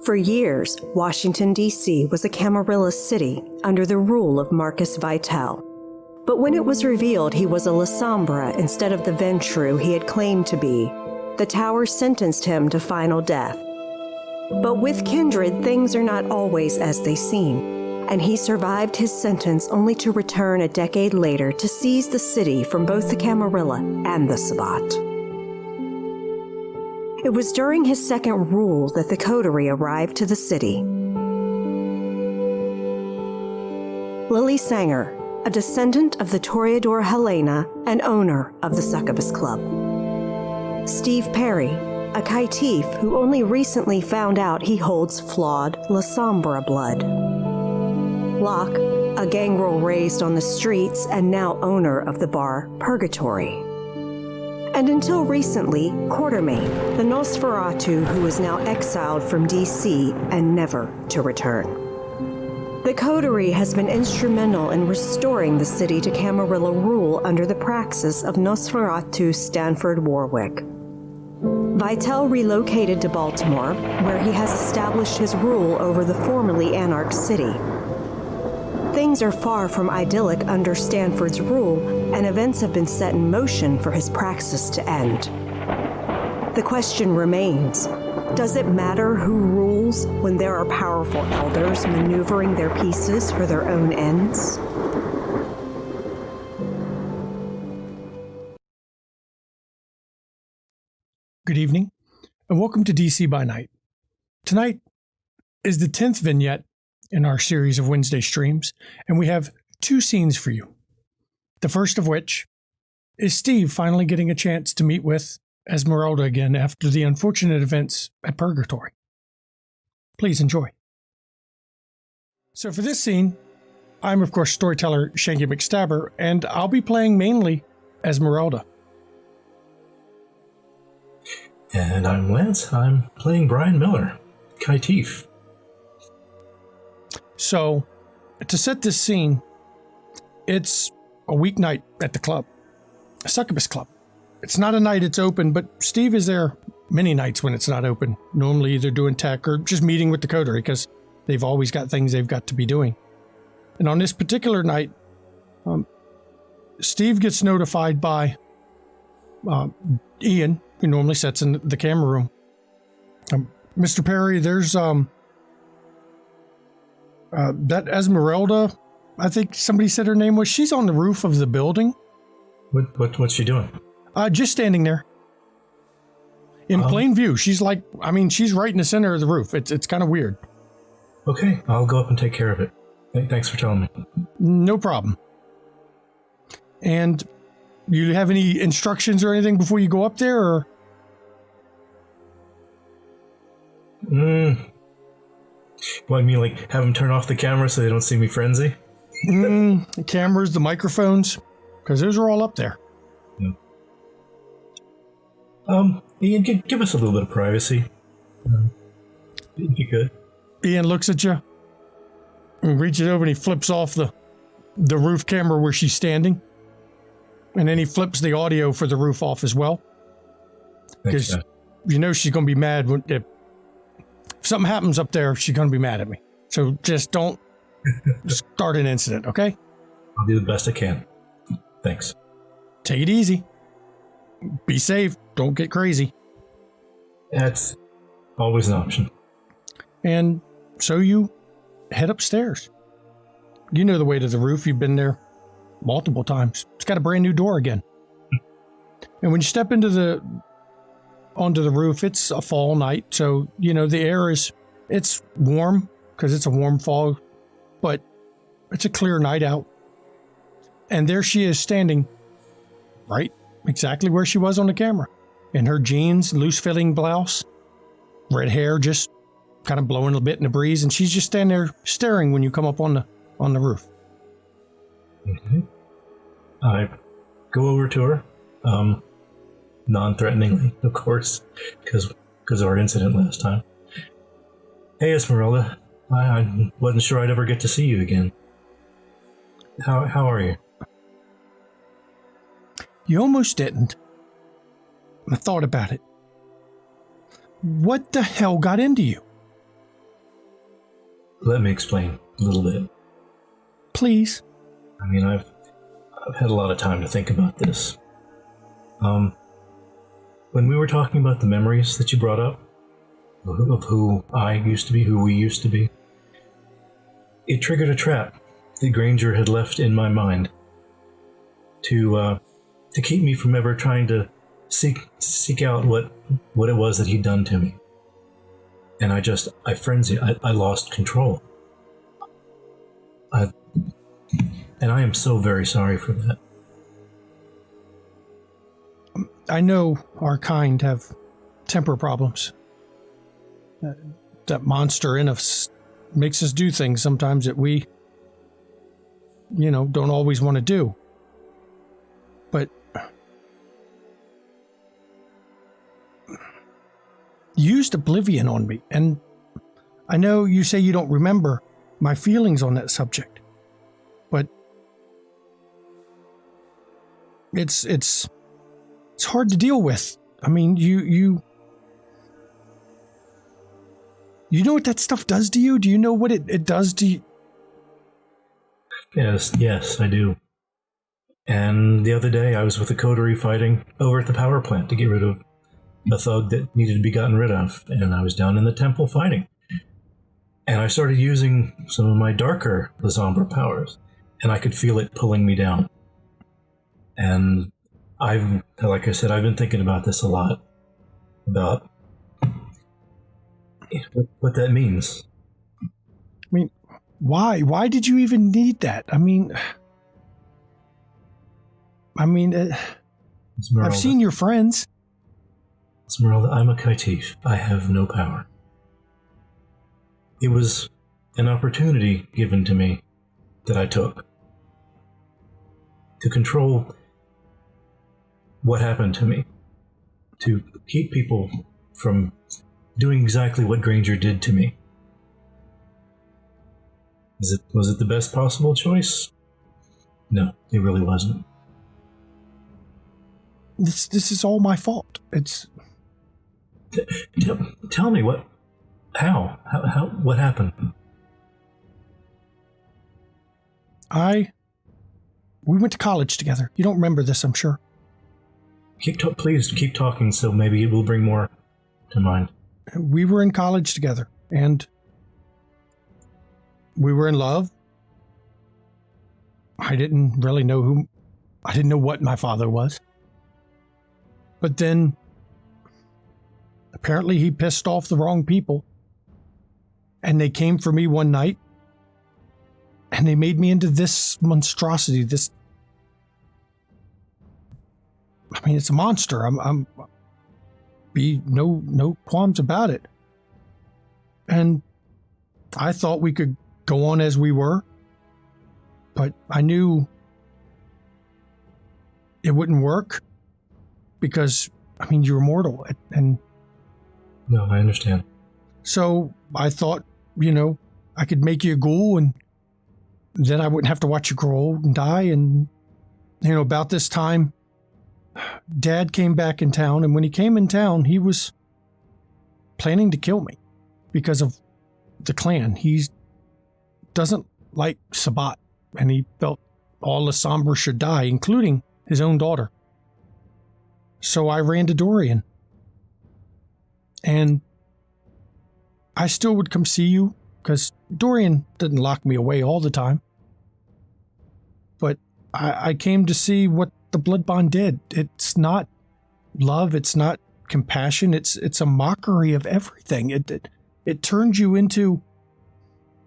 For years, Washington, D.C. was a Camarilla city under the rule of Marcus Vitel. But when it was revealed he was a La Sombra instead of the Ventrue he had claimed to be, the tower sentenced him to final death. But with Kindred, things are not always as they seem, and he survived his sentence only to return a decade later to seize the city from both the Camarilla and the Sabbat. It was during his second rule that the coterie arrived to the city. Lily Sanger, a descendant of the Toreador Helena and owner of the Succubus Club. Steve Perry, a caitiff who only recently found out he holds flawed La Sombra blood. Locke, a gangrel raised on the streets and now owner of the bar Purgatory. And until recently, Quartermain, the Nosferatu who is now exiled from D.C. and never to return. The coterie has been instrumental in restoring the city to Camarilla rule under the praxis of Nosferatu Stanford Warwick. Vitel relocated to Baltimore, where he has established his rule over the formerly anarch city. Things are far from idyllic under Stanford's rule, and events have been set in motion for his praxis to end. The question remains, does it matter who rules when there are powerful elders maneuvering their pieces for their own ends? Good evening, and welcome to DC by Night. Tonight is the 10th vignette in our series of Wednesday streams, and we have two scenes for you. The first of which is Steve finally getting a chance to meet with Esmerelda again after the unfortunate events at Purgatory. Please enjoy. So for this scene, I'm of course storyteller Shanky McStabber, and I'll be playing mainly Esmerelda. And I'm Lance. I'm playing Brian Miller, caitiff. So, to set this scene, it's a weeknight at the club, a Succubus Club. It's not a night it's open, but Steve is there many nights when it's not open, normally either doing tech or just meeting with the coterie because they've always got things they've got to be doing. And on this particular night, Steve gets notified by Ian, who normally sits in the camera room. Mr. Perry, there's that Esmerelda, I think somebody said her name was, she's on the roof of the building. What's she doing? Just standing there. In plain view. She's like, she's right in the center of the roof. It's kind of weird. Okay, I'll go up and take care of it. Thanks for telling me. No problem. And you have any instructions or anything before you go up there, or? Well, I mean, like, have them turn off the camera so they don't see me frenzy? The cameras, the microphones, because those are all up there. Yeah. Ian, give us a little bit of privacy. If you could. Ian looks at you and reaches over and he flips off the roof camera where she's standing. And then he flips the audio for the roof off as well. Because you know she's going to be mad if something happens up there, she's going to be mad at me. So just don't start an incident, okay? I'll do the best I can. Thanks. Take it easy. Be safe. Don't get crazy. That's always an option. And so you head upstairs. You know the way to the roof. You've been there multiple times. It's got a brand new door again. And when you step onto the roof, it's a fall night, so the air it's warm because it's a warm fall, but it's a clear night out. And there she is standing right exactly where she was on the camera, in her jeans, loose-fitting blouse, red hair just kind of blowing a bit in the breeze, and she's just standing there staring when you come up on the roof. Mm-hmm. I go over to her, non-threateningly, of course, because of our incident last time. Hey, Esmeralda, I wasn't sure I'd ever get to see you again. How are you? You almost didn't. I thought about it. What the hell got into you? let me explain a little bit. Please. I mean, I've had a lot of time to think about this. When we were talking about the memories that you brought up, of who I used to be, who we used to be, it triggered a trap that Granger had left in my mind to keep me from ever trying to seek out what it was that he'd done to me. And I frenzied. I lost control. And I am so very sorry for that. I know our kind have temper problems. That monster in us makes us do things sometimes that we, don't always want to do. But you used oblivion on me, and I know you say you don't remember my feelings on that subject, but it's hard to deal with. I mean, you know what that stuff does to you? Do you know what it does to you? Yes, I do. And the other day, I was with the coterie fighting over at the power plant to get rid of a thug that needed to be gotten rid of. And I was down in the temple fighting. And I started using some of my darker Lasombra powers. And I could feel it pulling me down. And like I said, I've been thinking about this a lot. About what that means. I mean, why? Why did you even need that? I mean, I've seen your friends. Esmerelda, I'm a Kaitif. I have no power. It was an opportunity given to me that I took to control what happened to me, to keep people from doing exactly what Granger did to me. Was it the best possible choice? No, it really wasn't. This is all my fault. It's... Tell me what happened? We went to college together. You don't remember this, I'm sure. Please keep talking so maybe it will bring more to mind. We were in college together, and we were in love. I didn't know what my father was. But then, apparently he pissed off the wrong people, and they came for me one night, and they made me into this monstrosity, it's a monster. No qualms about it. And I thought we could go on as we were, but I knew it wouldn't work because, you're mortal. And no, I understand. So I thought, I could make you a ghoul, and then I wouldn't have to watch you grow old and die. And, about this time, Dad came back in town, and when he came in town, he was planning to kill me because of the clan. He doesn't like Sabat, and he felt all the Sombra should die, including his own daughter. So I ran to Dorian, and I still would come see you because Dorian didn't lock me away all the time. But I came to see what the blood bond did. It's not love, it's not compassion, it's a mockery of everything. It turns you into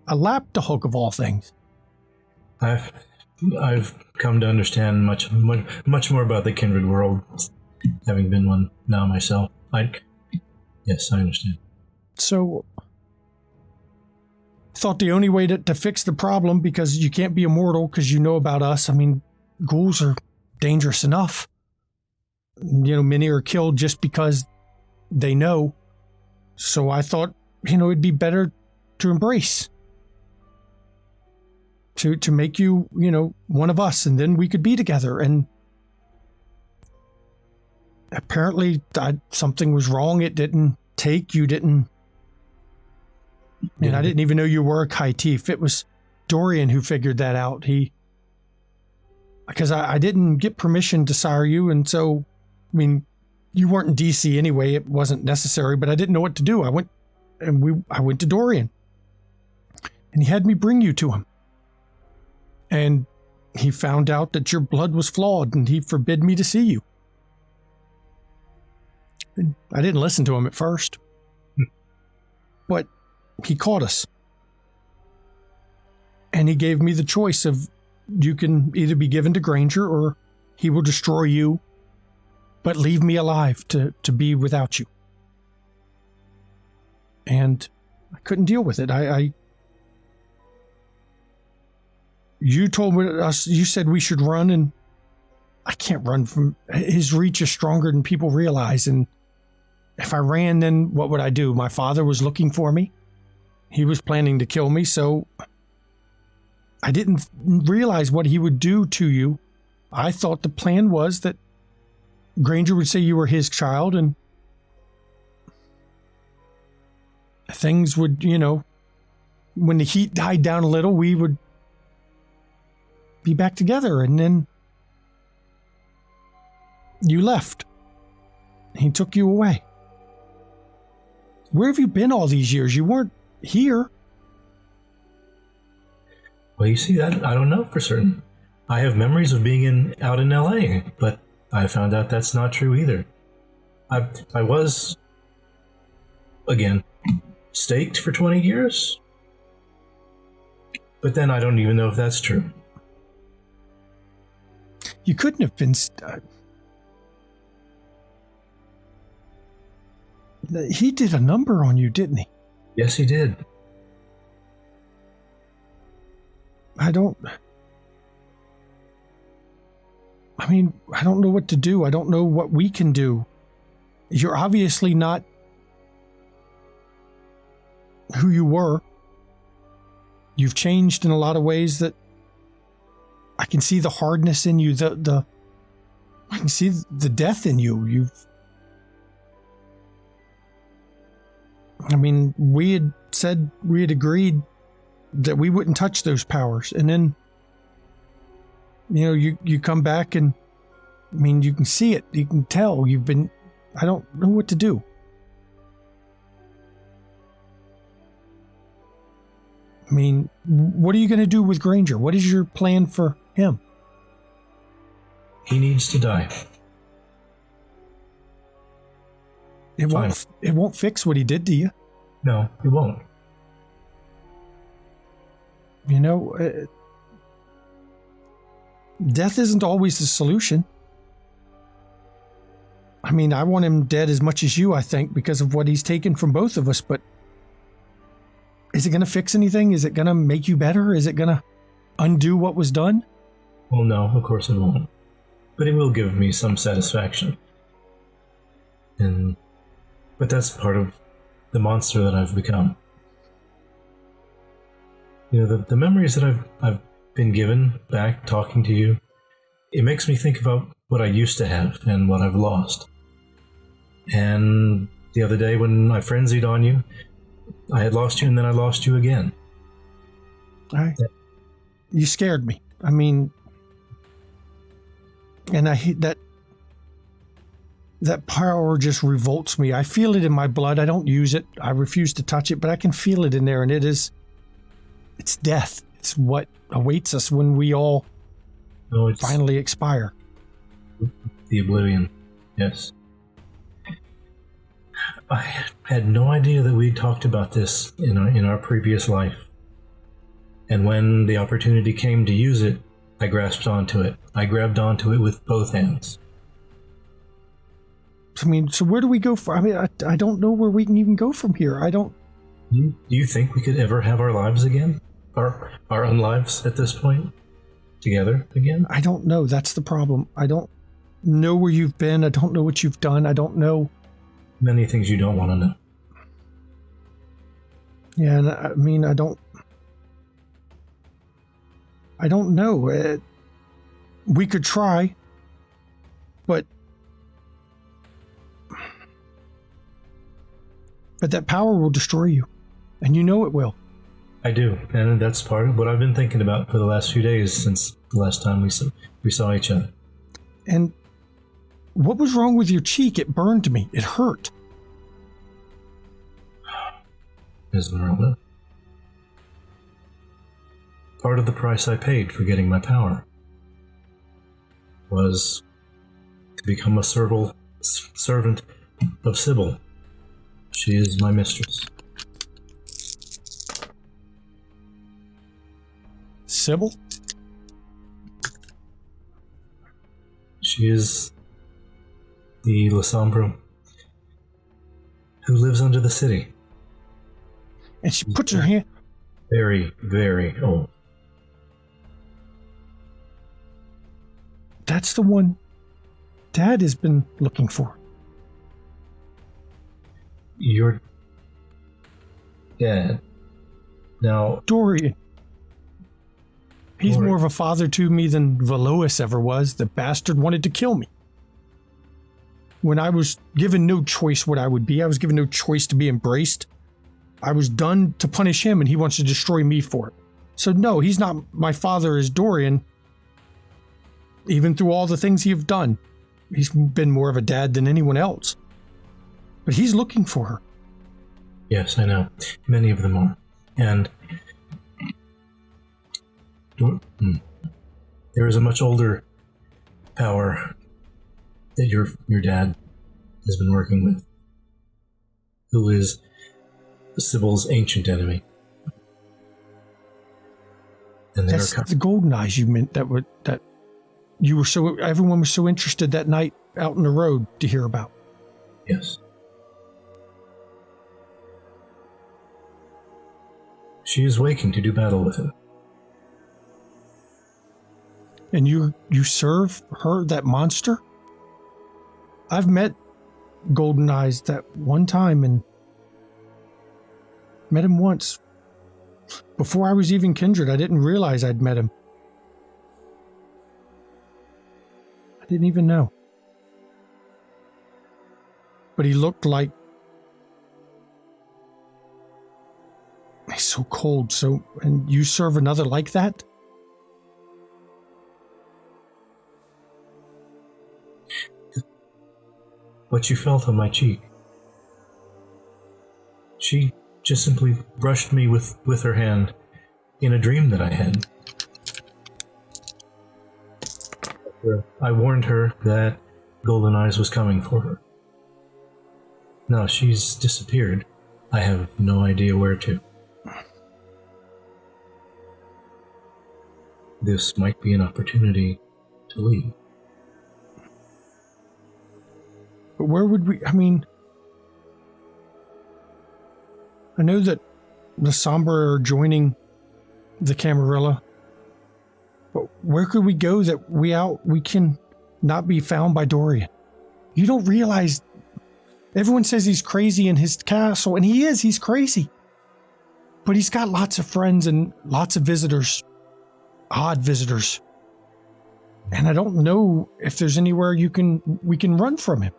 a lapdog of all things. I've come to understand much more about the kindred world, having been one now myself. Yes, I understand. So I thought the only way to fix the problem, because you can't be immortal because you know about us. Ghouls are dangerous enough. Many are killed just because they know. So I thought, it'd be better to embrace. To make you, one of us, and then we could be together. And apparently something was wrong. It didn't take. You didn't And I didn't even know you were a Kaitif. It was Dorian who figured that out. Because I didn't get permission to sire you, and so, I mean, you weren't in DC anyway. It wasn't necessary, but I didn't know what to do. I went to Dorian, and he had me bring you to him. And he found out that your blood was flawed, and he forbid me to see you. I didn't listen to him at first, but he caught us. And he gave me the choice of, you can either be given to Granger or he will destroy you, but leave me alive to be without you. And I couldn't deal with it. You told us, you said we should run, and I can't run from, his reach is stronger than people realize. And if I ran, then what would I do? My father was looking for me. He was planning to kill me, so I didn't realize what he would do to you. I thought the plan was that Granger would say you were his child, and things would, when the heat died down a little, we would be back together. And then you left. He took you away. Where have you been all these years? You weren't here. Well, you see, that I don't know for certain. I have memories of being out in LA, but I found out that's not true either. I was, again, staked for 20 years, but then I don't even know if that's true. You couldn't have been. He did a number on you, didn't he? Yes, he did. I don't know what to do. I don't know what we can do. You're obviously not who you were. You've changed in a lot of ways that I can see the hardness in you, I can see the death in you. We had agreed that we wouldn't touch those powers. And then, you come back and, you can see it. You can tell I don't know what to do. What are you going to do with Granger? What is your plan for him? He needs to die. It won't fix what he did to you. No, it won't. Death isn't always the solution. I want him dead as much as you, I think, because of what he's taken from both of us, but is it going to fix anything? Is it going to make you better? Is it going to undo what was done? Well, no, of course it won't. But it will give me some satisfaction. But that's part of the monster that I've become. The memories that I've been given back talking to you, it makes me think about what I used to have and what I've lost. And the other day when I frenzied on you, I had lost you and then I lost you again. You scared me. And I hate that power just revolts me. I feel it in my blood. I don't use it. I refuse to touch it, but I can feel it in there, and it's death. It's what awaits us when we all finally expire. The oblivion, yes. I had no idea that we'd talked about this in our previous life. And when the opportunity came to use it, I grasped onto it. I grabbed onto it with both hands. So where do we go I don't know where we can even go from here. Do you think we could ever have our lives again? Our own lives at this point? Together again? I don't know. That's the problem. I don't know where you've been. I don't know what you've done. I don't know. Many things you don't want to know. Yeah, and I don't know. We could try, but that power will destroy you. And you know it will. I do, and that's part of what I've been thinking about for the last few days since the last time we saw each other. And what was wrong with your cheek? It burned me. It hurt. Esmeralda. Part of the price I paid for getting my power was to become a servant of Sybil. She is my mistress. Sybil? She is the Lasombra who lives under the city. And she puts her hand... Very, very old. That's the one Dad has been looking for. Your dad. Now... Dorian. He's Dorian. more of a father to me than Valois ever was. The bastard wanted to kill me. When I was given no choice what I would be, I was given no choice to be embraced. I was done to punish him, and he wants to destroy me for it. So no, he's not my father as Dorian. Even through all the things he's done, he's been more of a dad than anyone else. But he's looking for her. Yes, I know. Many of them are. And there is a much older power that your dad has been working with, who is Sybil's ancient enemy. And That's the golden eyes you meant that you were so everyone was so interested that night out in the road to hear about. Yes. She is waking to do battle with him. And you serve her, that monster? I've met Golden Eyes that one time and met him once. Before I was even kindred, I didn't realize I'd met him. I didn't even know. But he looked like... He's so cold, and you serve another like that? What you felt on my cheek. She just simply brushed me with her hand in a dream that I had. I warned her that Golden Eyes was coming for her. Now she's disappeared. I have no idea where to. This might be an opportunity to leave. But where would we... I mean... I know that the Sombra are joining the Camarilla. But where could we go that we can not be found by Dorian? You don't realize... Everyone says he's crazy in his castle, and he is. He's crazy. But he's got lots of friends and lots of visitors. Odd visitors. And I don't know if there's anywhere we can run from him.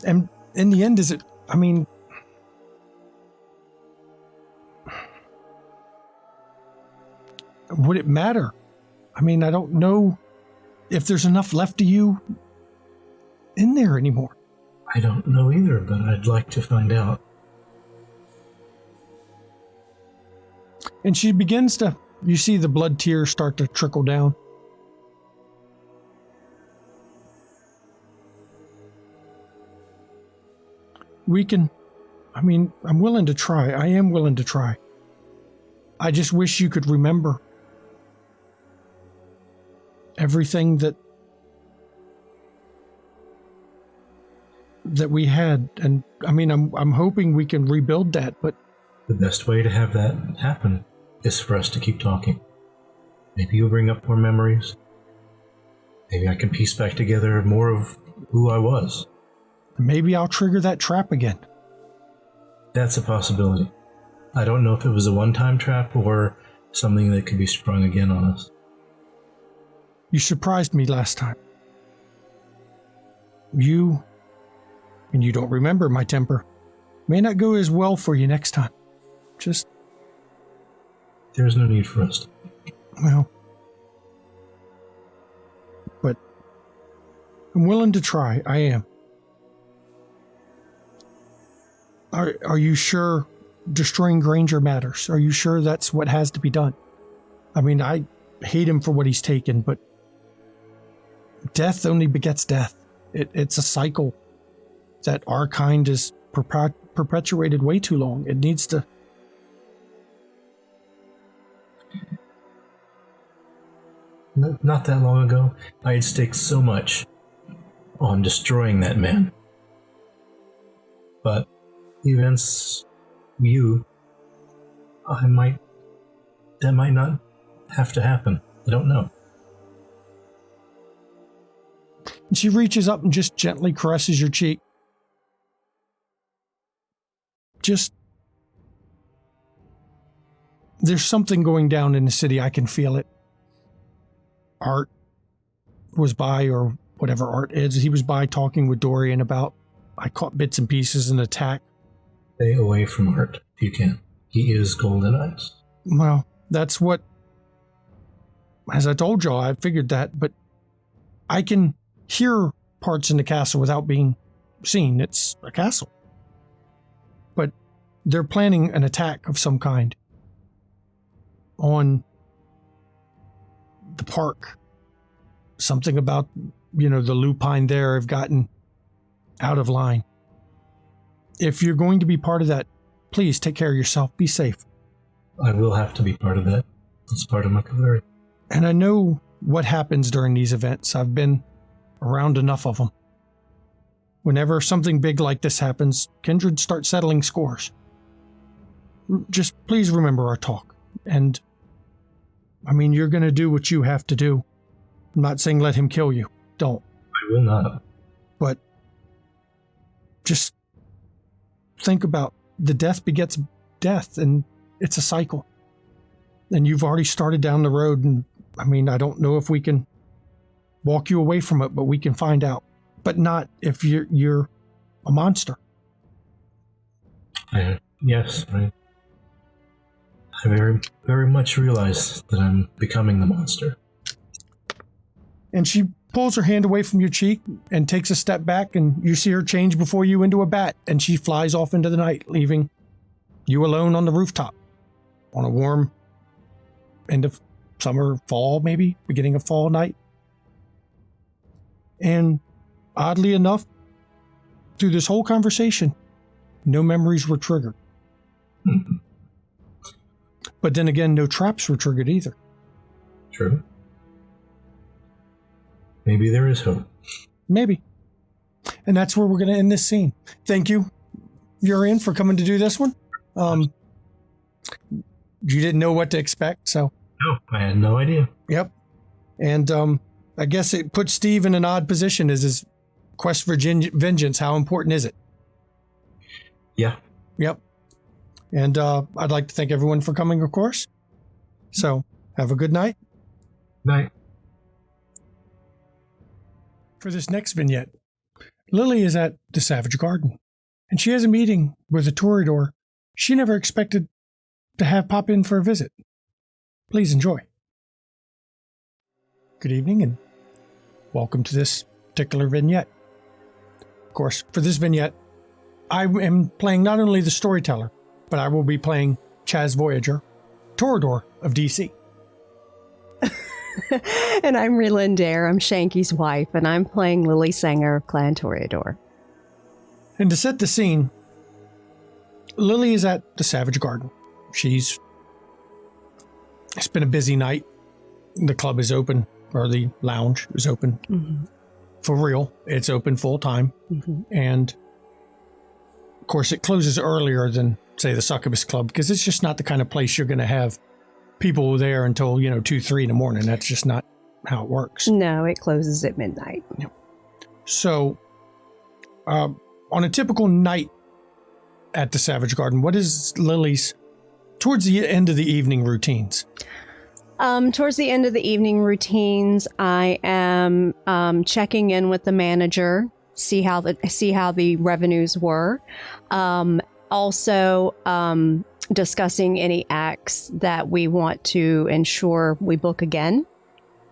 And in the end, is it... I mean... Would it matter? I mean, I don't know if there's enough left of you in there anymore. I don't know either, but I'd like to find out. And she begins to... You see the blood tears start to trickle down. We can... I mean, I'm willing to try. I am willing to try. I just wish you could remember everything that we had. And I mean, I'm hoping we can rebuild that, but the best way to have that happen is for us to keep talking. Maybe you'll bring up more memories. Maybe I can piece back together more of who I was. Maybe I'll trigger that trap again. That's a possibility. I don't know if it was a one-time trap or something that could be sprung again on us. You surprised me last time. You and you don't remember my temper. May not go as well for you next time. Just, There's no need for us to. well, but I'm willing to try. I am. Are you sure destroying Granger matters? Are you sure that's what has to be done? I mean, I hate him for what he's taken, but death only begets death. It's a cycle that our kind has perpetuated way too long. It needs to... Not that long ago, I had staked so much on destroying that man. But events, that might not have to happen. I don't know. And she reaches up and just gently caresses your cheek. Just... There's something going down in the city. I can feel it. Art was by, or whatever Art is, he was by talking with Dorian about, I caught bits and pieces in an attack. Stay away from Art if you can. He is Golden Eyes. Well, that's what, as I told y'all, I figured that, but I can hear parts in the castle without being seen. It's a castle. But they're planning an attack of some kind on the park. Something about, the lupine there have gotten out of line. If you're going to be part of that, please take care of yourself. Be safe. I will have to be part of that. It's part of my career. And I know what happens during these events. I've been around enough of them. Whenever something big like this happens, kindred start settling scores. Just please remember our talk. And, you're going to do what you have to do. I'm not saying let him kill you. Don't. I will not. But just think about the death begets death, and it's a cycle. And you've already started down the road, and I don't know if we can walk you away from it, but we can find out. But not if you're a monster. Yes, I very, very much realize that I'm becoming the monster. And she pulls her hand away from your cheek and takes a step back, and you see her change before you into a bat, and she flies off into the night, leaving you alone on the rooftop on a warm end of summer, fall, maybe beginning of fall night. And oddly enough, through this whole conversation, no memories were triggered. But then again, no traps were triggered either. True. Maybe there is hope. Maybe. And that's where we're going to end this scene. Thank you, Urian, for coming to do this one. You didn't know what to expect, so. No, I had no idea. Yep. And I guess it puts Steve in an odd position as his quest for vengeance. How important is it? Yeah. Yep. And I'd like to thank everyone for coming, of course. So, have a good night. Night. For this next vignette, Lily is at the Savage Garden, and she has a meeting with a Toreador she never expected to have pop in for a visit. Please enjoy. Good evening, and welcome to this particular vignette. Of course, for this vignette, I am playing not only the storyteller, but I will be playing Chaz Voyager, Toreador of DC. And I'm Relyn Dare. I'm Shanky's wife, and I'm playing Lily Sanger of Clan Toreador. And to set the scene, Lily is at the Savage Garden. It's been a busy night. The club is open, or the lounge is open. Mm-hmm. For real. It's open full time. Mm-hmm. And of course, it closes earlier than, say, the Succubus Club, because it's just not the kind of place you're going to have people there until, 2, 3 in the morning. That's just not how it works. No, it closes at midnight. Yeah. So, on a typical night at the Savage Garden, what is Lily's, towards the end of the evening, routines? Towards the end of the evening routines, I am checking in with the manager, see how the revenues were. Also, discussing any acts that we want to ensure we book again,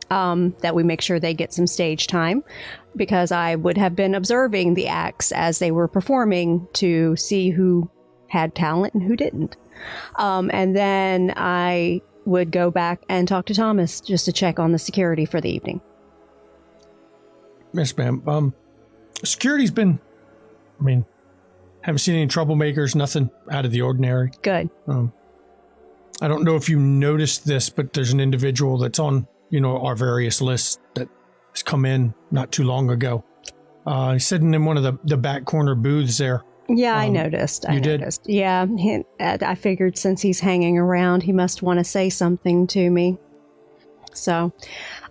that we make sure they get some stage time, because I would have been observing the acts as they were performing to see who had talent and who didn't. And then I would go back and talk to Thomas just to check on the security for the evening. Yes, ma'am. Security's been, haven't seen any troublemakers, nothing out of the ordinary. Good. I don't know if you noticed this, but there's an individual that's on, our various lists that has come in not too long ago. He's sitting in one of the back corner booths there. Yeah, I noticed. I noticed. Yeah, I figured since he's hanging around, he must want to say something to me. So,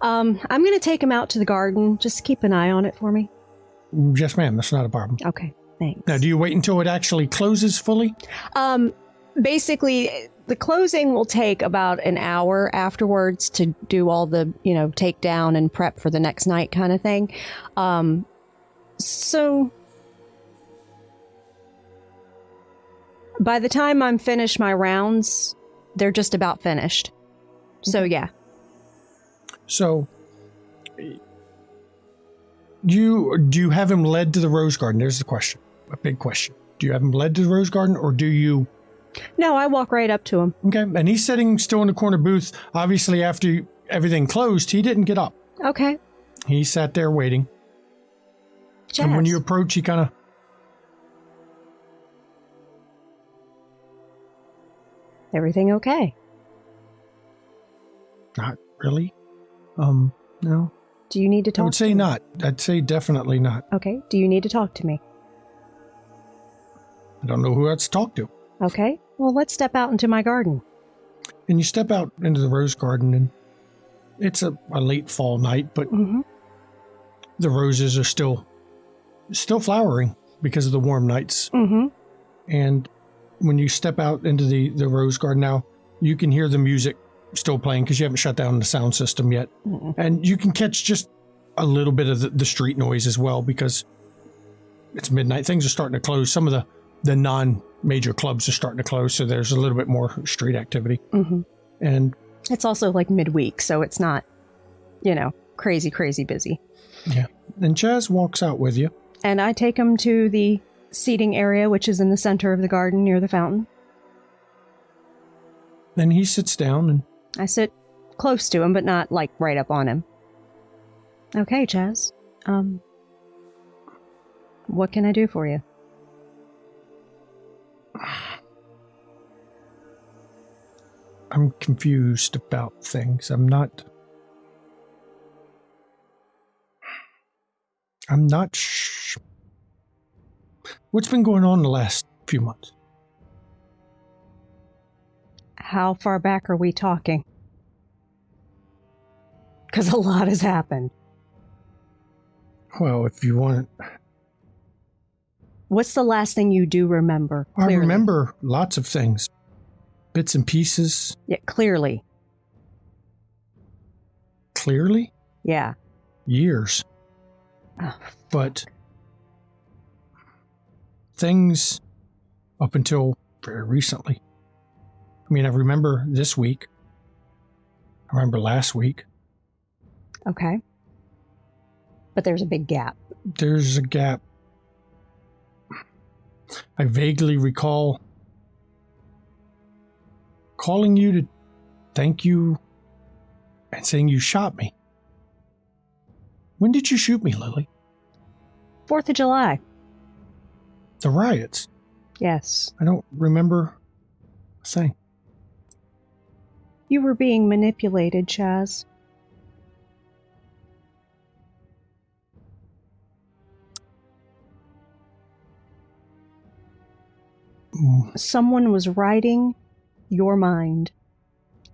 I'm going to take him out to the garden. Just keep an eye on it for me. Yes, ma'am. That's not a problem. Okay, thanks. Now, do you wait until it actually closes fully? Basically, the closing will take about an hour afterwards to do all the, take down and prep for the next night kind of thing. So by the time I'm finished my rounds, they're just about finished. So, yeah. So, do you have him led to the Rose Garden? There's the question. A big question. Do you have him led to the Rose Garden, or do you... No, I walk right up to him. Okay, and he's sitting still in the corner booth. Obviously, after everything closed, he didn't get up. Okay. He sat there waiting. Jazz. And when you approach, he kind of... Everything okay? Not really. No. Do you need to talk? I would say not. I'd say definitely not. Okay. Do you need to talk to me? I don't know who else to talk to. Okay. Well, let's step out into my garden. And you step out into the Rose Garden, and it's a late fall night, but the roses are still flowering because of the warm nights. And when you step out into the Rose Garden now, you can hear the music still playing because you haven't shut down the sound system yet. And you can catch just a little bit of the street noise as well because it's midnight. Things are starting to close. Some of the non-major clubs are starting to close, so there's a little bit more street activity. And it's also like midweek, so it's not, crazy busy. Yeah. And Chaz walks out with you. And I take him to the seating area, which is in the center of the garden near the fountain. Then he sits down and... I sit close to him, but not, right up on him. Okay, Chaz. What can I do for you? I'm confused about things. I'm not What's been going on the last few months? How far back are we talking? Because a lot has happened. Well, if you want... What's the last thing you do remember? Clearly? I remember lots of things. Bits and pieces. Yeah, clearly. Clearly? Yeah. Years. Oh. But things up until very recently. I remember this week. I remember last week. Okay. But there's a big gap. There's a gap. I vaguely recall calling you to thank you and saying you shot me. When did you shoot me, Lily? 4th of July. The riots. Yes. I don't remember a thing. You were being manipulated, Chaz. Someone was riding your mind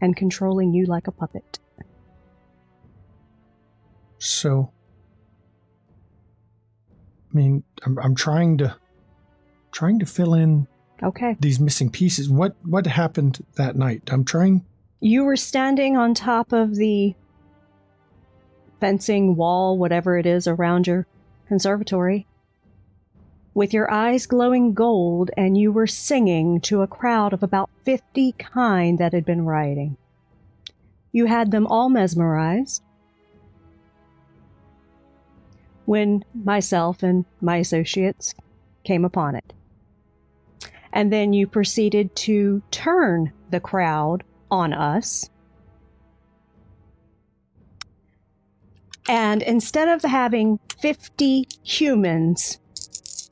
and controlling you like a puppet. So, I'm trying to fill in these missing pieces. What happened that night? I'm trying. You were standing on top of the fencing wall, whatever it is, around your conservatory, with your eyes glowing gold, and you were singing to a crowd of about 50 kine that had been rioting. You had them all mesmerized when myself and my associates came upon it. And then you proceeded to turn the crowd on us. And instead of having 50 humans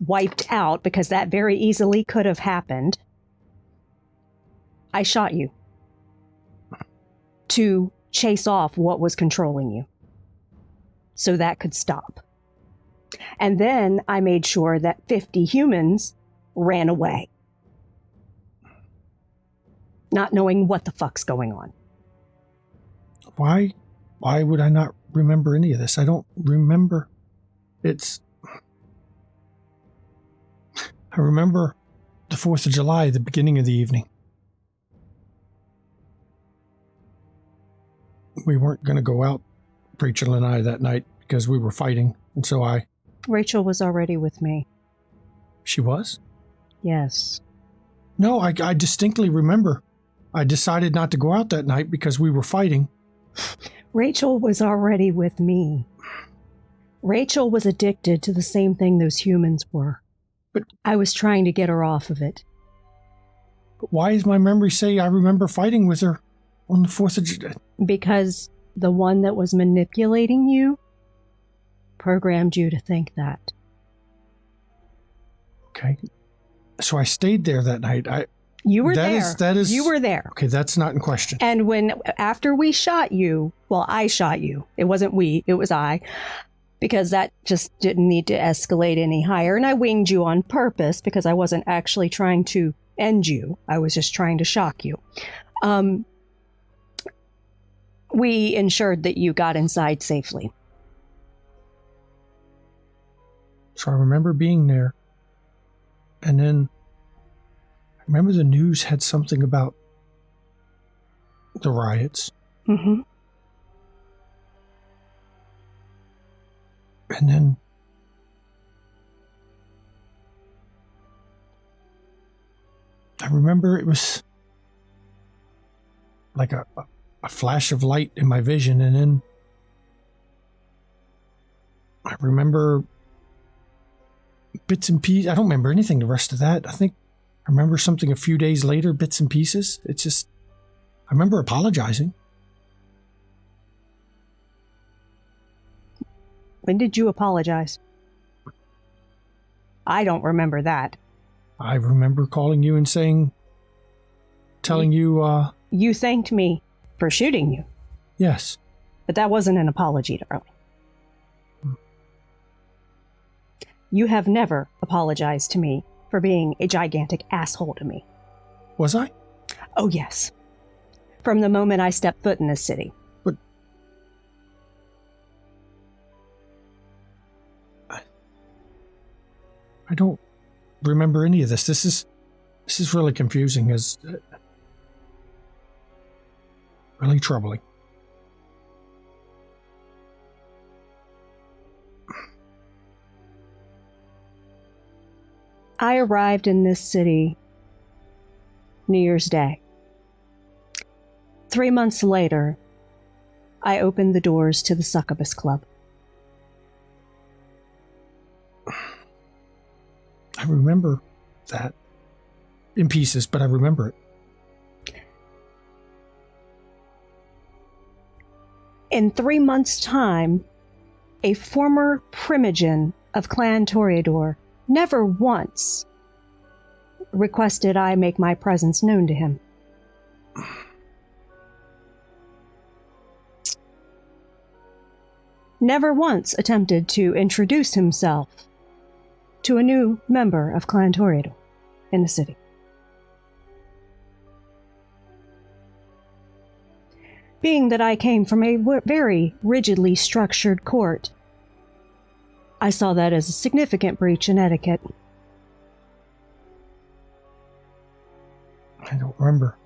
wiped out, because that very easily could have happened, I shot you to chase off what was controlling you, so that could stop. And then I made sure that 50 humans ran away, not knowing what the fuck's going on. Why would I not remember any of this? I don't remember. I remember the 4th of July, the beginning of the evening. We weren't going to go out, Rachel and I, that night because we were fighting. And so Rachel was already with me. She was? Yes. No, I distinctly remember. I decided not to go out that night because we were fighting. Rachel was already with me. Rachel was addicted to the same thing those humans were. But I was trying to get her off of it. But why does my memory say I remember fighting with her on the 4th of July? Because the one that was manipulating you programmed you to think that. Okay. So I stayed there that night. You were there. That is. You were there. Okay, that's not in question. And after we shot you, well, I shot you. It wasn't we, it was I. Because that just didn't need to escalate any higher. And I winged you on purpose because I wasn't actually trying to end you. I was just trying to shock you. We ensured that you got inside safely. So I remember being there. And then I remember the news had something about the riots. Mm-hmm. And then I remember it was like a flash of light in my vision. And then I remember bits and pieces. I don't remember anything the rest of that. I think I remember something a few days later, bits and pieces. It's just, I remember apologizing. When did you apologize? I don't remember that. I remember calling you and telling you, You thanked me for shooting you. Yes. But that wasn't an apology, darling. You have never apologized to me for being a gigantic asshole to me. Was I? Oh, yes. From the moment I stepped foot in this city. But I don't remember any of this. This is really confusing. It's really troubling. I arrived in this city New Year's Day. 3 months later, I opened the doors to the Succubus Club. I remember that in pieces, but I remember it. In 3 months' time, a former primogen of Clan Toreador never once requested I make my presence known to him. Never once attempted to introduce himself to a new member of Clan Toreador in the city. Being that I came from a very rigidly structured court, I saw that as a significant breach in etiquette. I don't remember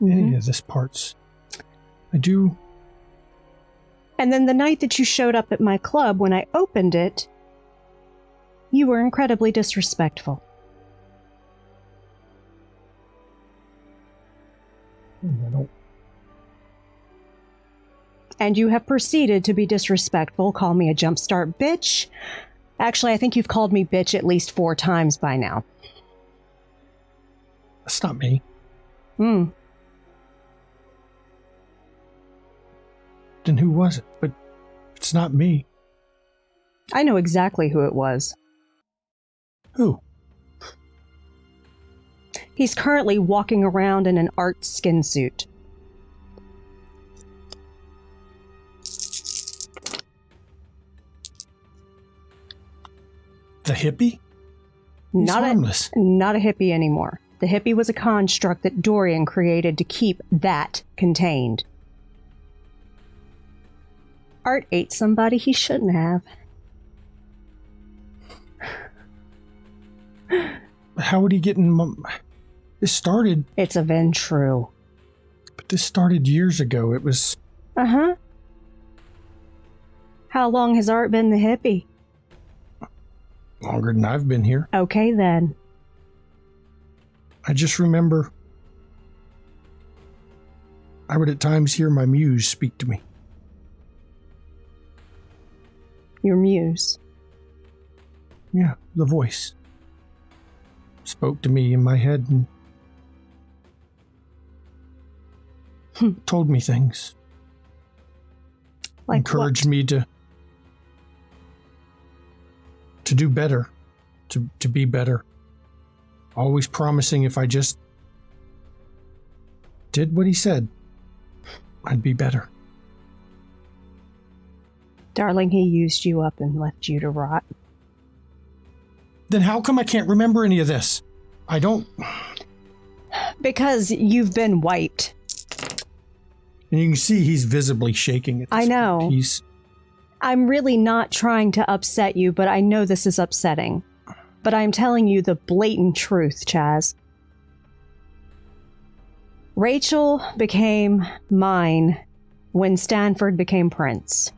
any of this parts. I do. And then the night that you showed up at my club, when I opened it, You were incredibly disrespectful. I don't. And you have proceeded to be disrespectful, call me a jumpstart bitch. Actually, I think you've called me bitch at least 4 times by now. That's not me. Hmm. Then who was it? But it's not me. I know exactly who it was. Who? He's currently walking around in an art skin suit. The hippie? He's harmless. Not a hippie anymore. The hippie was a construct that Dorian created to keep that contained. Art ate somebody he shouldn't have. How would he get in? This started. It's a Ventru. But this started years ago. It was. Uh-huh. How long has Art been the hippie? Longer than I've been here. Okay, then. I just remember I would at times hear my muse speak to me. Your muse. Yeah, the voice spoke to me in my head and told me things. Like encouraged what? me to do better, to be better. Always promising if I just did what he said, I'd be better. Darling, he used you up and left you to rot. Then how come I can't remember any of this? I don't... Because you've been wiped. And you can see he's visibly shaking at this I know. point. I'm really not trying to upset you, but I know this is upsetting. But I'm telling you the blatant truth, Chaz. Rachel became mine when Stanford became Prince.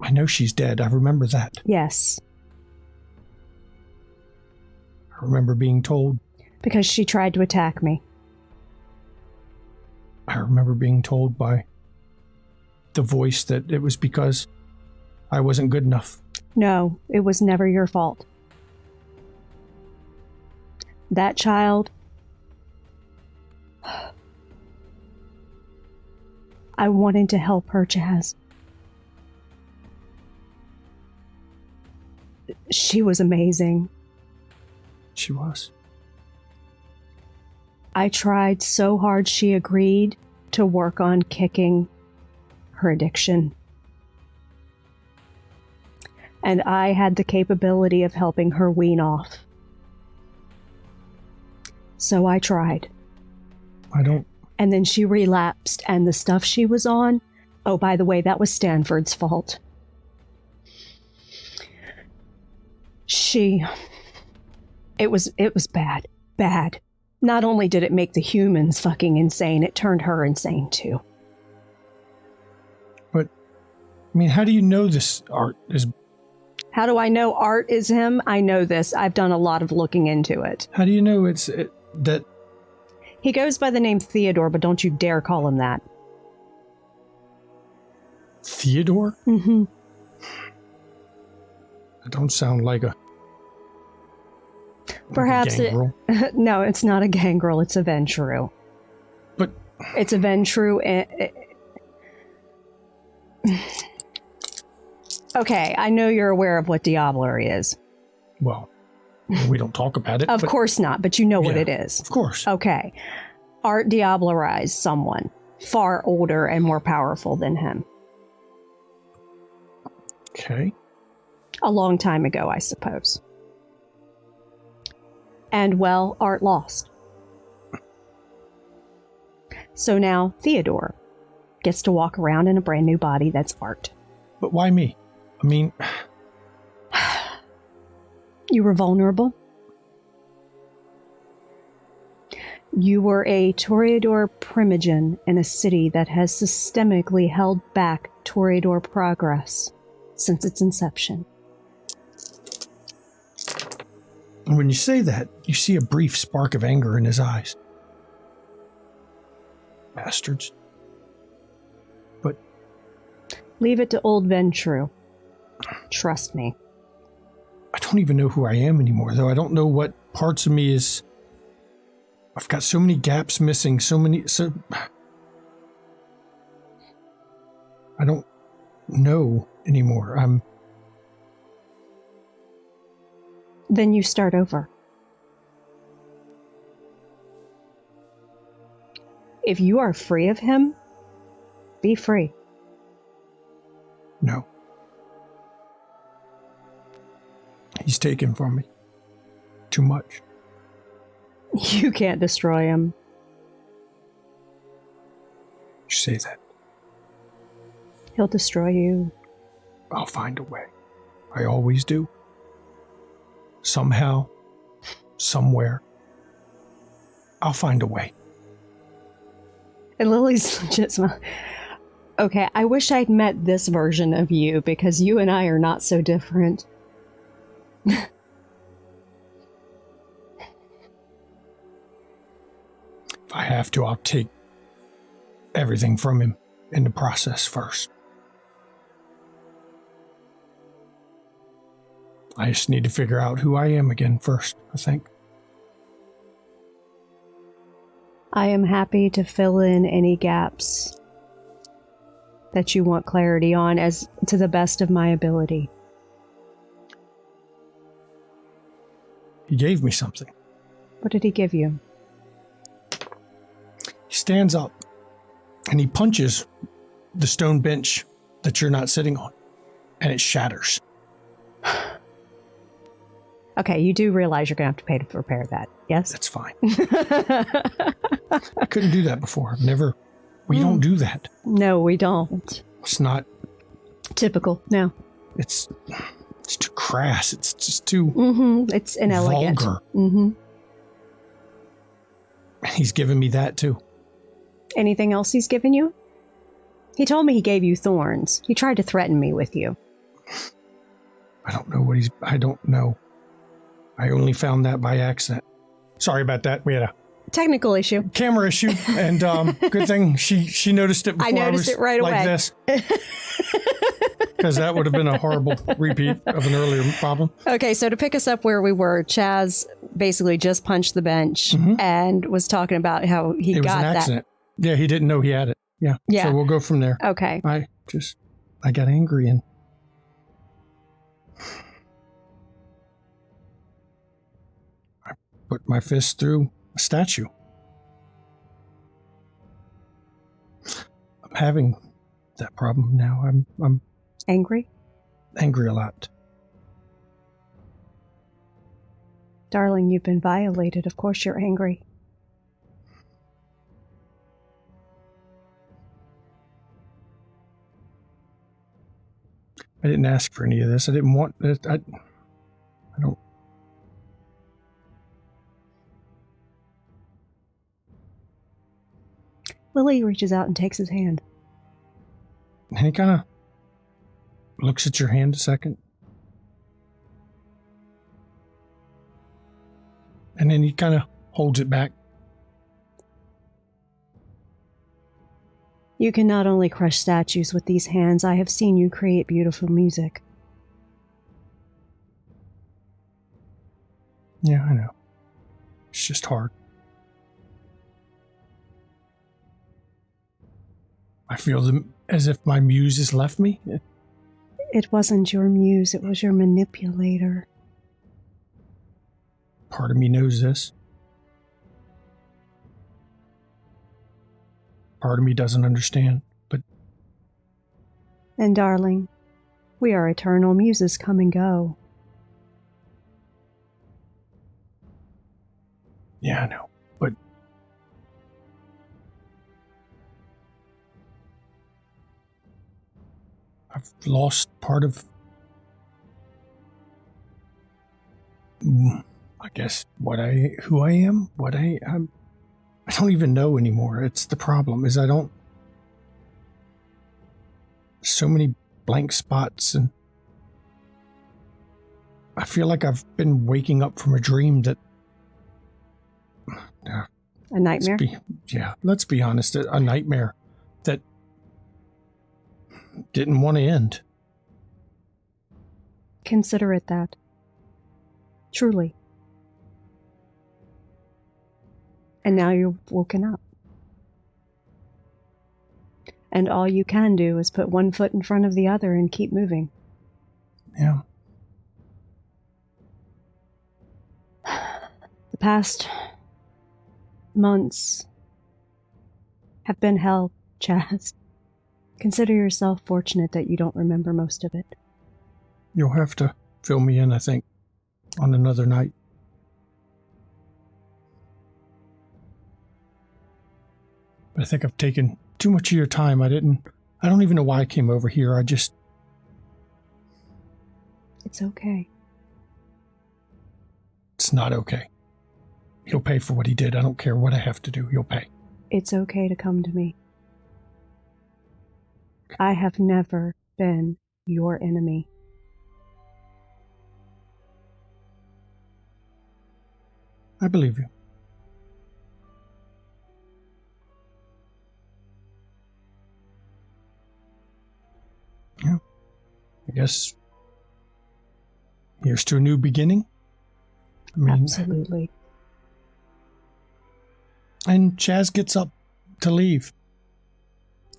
I know she's dead. I remember that. Yes. I remember being told. Because she tried to attack me. I remember being told by the voice that it was because I wasn't good enough. No, it was never your fault. That child... I wanted to help her, Chaz. She was amazing. She was. I tried so hard she agreed to work on kicking her addiction. And I had the capability of helping her wean off. So I tried. I don't... And then she relapsed, and the stuff she was on... Oh, by the way, that was Stanford's fault. It was bad. Bad. Not only did it make the humans fucking insane, it turned her insane too. But, I mean, how do you know this art is... How do I know Art is him? I know this. I've done a lot of looking into it. How do you know that... He goes by the name Theodore, but don't you dare call him that. Theodore? Mm-hmm. That don't sound like a... Perhaps like a gangrel. No, it's not a gangrel. It's a Ventru. But... It's a Ventru. Okay, I know you're aware of what Diablerie is. Well, we don't talk about it. Of course not, but you know what it is. Of course. Okay. Art diablerized someone far older and more powerful than him. Okay. A long time ago, I suppose. And, well, Art lost. So now Theodore gets to walk around in a brand new body that's Art. But why me? I mean... You were vulnerable. You were a Toreador primogen in a city that has systemically held back Toreador progress since its inception. And when you say that, you see a brief spark of anger in his eyes. Bastards. But Leave it to old Ventru. Trust me. I don't even know who I am anymore, though. I don't know what parts of me is... I've got so many gaps missing, I don't know anymore. Then you start over. If you are free of him, be free. No. He's taken from me. Too much. You can't destroy him. You say that. He'll destroy you. I'll find a way. I always do. Somehow, somewhere, I'll find a way. And Lily's legit smile. Okay, I wish I'd met this version of you because you and I are not so different. If I have to, I'll take everything from him in the process first. I just need to figure out who I am again first, I think. I am happy to fill in any gaps that you want clarity on as to the best of my ability. He gave me something. What did he give you? He stands up and he punches the stone bench that you're not sitting on, and it shatters. Okay, you do realize you're going to have to pay to repair that, yes? That's fine. I couldn't do that before. We don't do that. No, we don't. It's not. Typical, no. It's too crass. It's just too It's inelegant. vulgar. And he's given me that too. Anything else he's given you? He told me he gave you thorns. He tried to threaten me with you. I don't know I don't know. I only found that by accident. Sorry about that. We had a Technical issue. camera issue, and good thing she noticed it before I noticed it right like away. this. Because that would have been a horrible repeat of an earlier problem. Okay, so to pick us up where we were, Chaz basically just punched the bench and was talking about how he It was got an that. accident. Yeah, he didn't know he had it. Yeah. Yeah. So we'll go from there. Okay. I got angry and I put my fist through a statue. I'm having that problem now. I'm Angry? angry a lot. Darling, you've been violated. Of course you're angry. I didn't ask for any of this. I didn't want it. I don't. Lily reaches out and takes his hand. And he kind of looks at your hand a second. And then he kind of holds it back. You can not only crush statues with these hands, I have seen you create beautiful music. Yeah, I know. It's just hard. I feel as if my muse has left me. It wasn't your muse, it was your manipulator. Part of me knows this. Part of me doesn't understand, but And darling, we are eternal. Muses come and go. yeah, I know. But I've lost part of, I guess, who I am, I don't even know anymore. It's the problem is so many blank spots, and I feel like I've been waking up from a dream that... A nightmare? Let's be honest. A nightmare that didn't want to end. Consider it that. Truly. And now you're woken up. And all you can do is put one foot in front of the other and keep moving. Yeah. The past months have been hell, Chaz. Consider yourself fortunate that you don't remember most of it. You'll have to fill me in, I think, on another night. But I think I've taken too much of your time. I don't even know why I came over here. It's okay. It's not okay. He'll pay for what he did. I don't care what I have to do. He'll pay. It's okay to come to me. I have never been your enemy. I believe you. Yeah. I guess here's to a new beginning. Absolutely. And Chaz gets up to leave.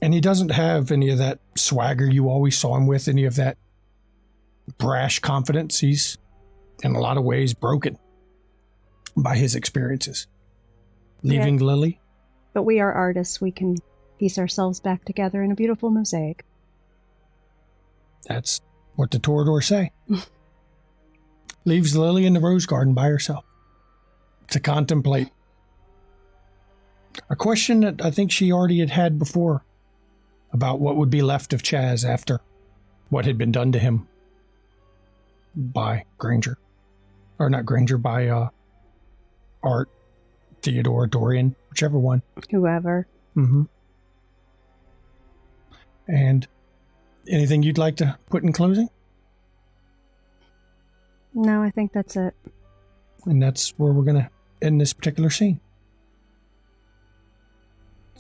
And he doesn't have any of that swagger you always saw him with, any of that brash confidence. He's, in a lot of ways, broken by his experiences. Leaving Lily. But we are artists. We can piece ourselves back together in a beautiful mosaic. That's what the Toreadors say. Leaves Lily in the rose garden by herself to contemplate a question that I think she already had before about what would be left of Chaz after what had been done to him by Granger. Or not Granger, by Art, Theodore, Dorian, whichever one. Whoever. Mm-hmm. And anything you'd like to put in closing? No, I think that's it. And that's where we're going to end this particular scene.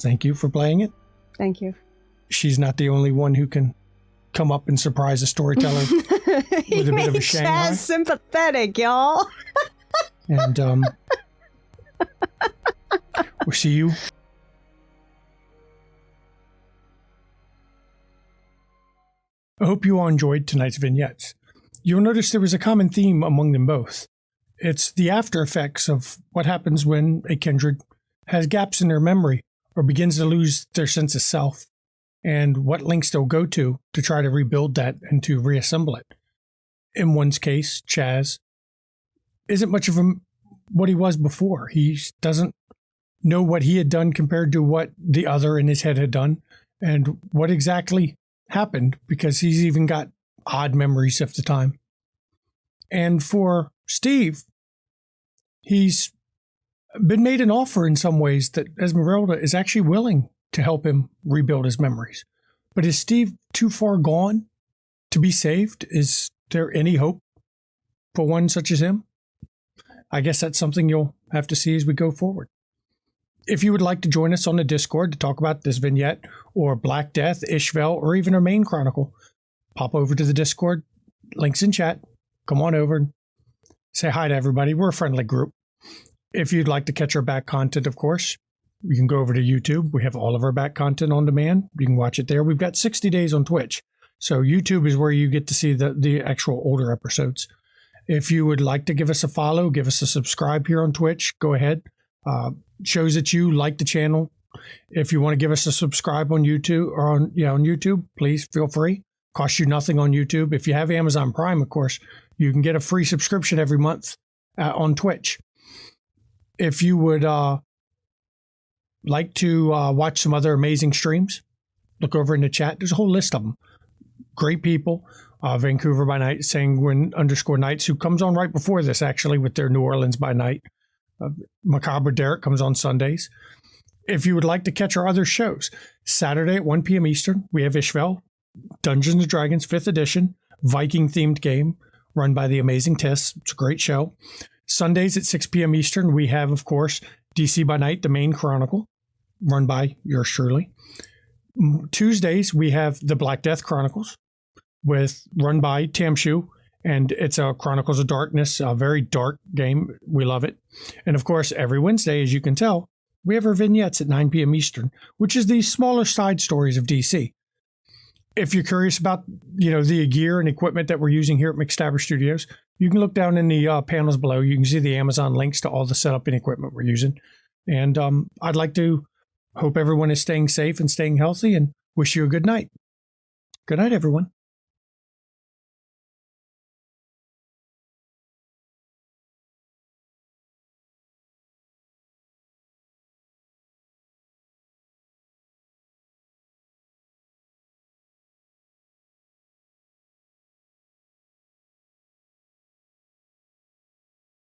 Thank you for playing it. Thank you. She's not the only one who can come up and surprise a storyteller with a bit of a Shanghai. Chaz sympathetic, y'all. And we'll see you. I hope you all enjoyed tonight's vignettes. You'll notice there was a common theme among them both. It's the after effects of what happens when a kindred has gaps in their memory or begins to lose their sense of self, and what lengths they'll go to try to rebuild that and to reassemble it. In one's case, Chaz isn't much of what he was before. He doesn't know what he had done compared to what the other in his head had done, and what exactly happened, because he's even got odd memories of the time. And for Steve, he's been made an offer in some ways that Esmeralda is actually willing to help him rebuild his memories. But is Steve too far gone to be saved? Is there any hope for one such as him? I guess that's something you'll have to see as we go forward. If you would like to join us on the Discord to talk about this vignette or Black Death, Ishvel, or even our main chronicle, pop over to the Discord. Links in chat. Come on over and say hi to everybody. We're a friendly group. If you'd like to catch our back content, of course, you can go over to YouTube. We have all of our back content on demand. You can watch it there. We've got 60 days on Twitch. So YouTube is where you get to see the actual older episodes. If you would like to give us a follow, give us a subscribe here on Twitch, go ahead. Shows that you like the channel. If you want to give us a subscribe on YouTube or on YouTube, please feel free. Costs you nothing on YouTube. If you have Amazon Prime, of course, you can get a free subscription every month on Twitch. If you would like to watch some other amazing streams, look over in the chat. There's a whole list of them. Great people. Vancouver by Night, Sanguine_Nights, who comes on right before this, actually, with their New Orleans by Night. Macabre Derek comes on Sundays. If you would like to catch our other shows, Saturday at 1 p.m. Eastern, we have Ishvel, Dungeons & Dragons 5th edition, Viking-themed game. run by the amazing Tess. It's a great show. Sundays at 6 p.m. Eastern, we have, of course, DC by Night, the main chronicle, run by yours truly. Tuesdays, we have the Black Death Chronicles, run by Tamshu, and it's a Chronicles of Darkness, a very dark game. We love it. And of course, every Wednesday, as you can tell, we have our vignettes at 9 p.m. Eastern, which is the smaller side stories of DC. If you're curious about, the gear and equipment that we're using here at McStabber Studios, you can look down in the panels below. You can see the Amazon links to all the setup and equipment we're using. And I'd like to hope everyone is staying safe and staying healthy and wish you a good night. Good night, everyone.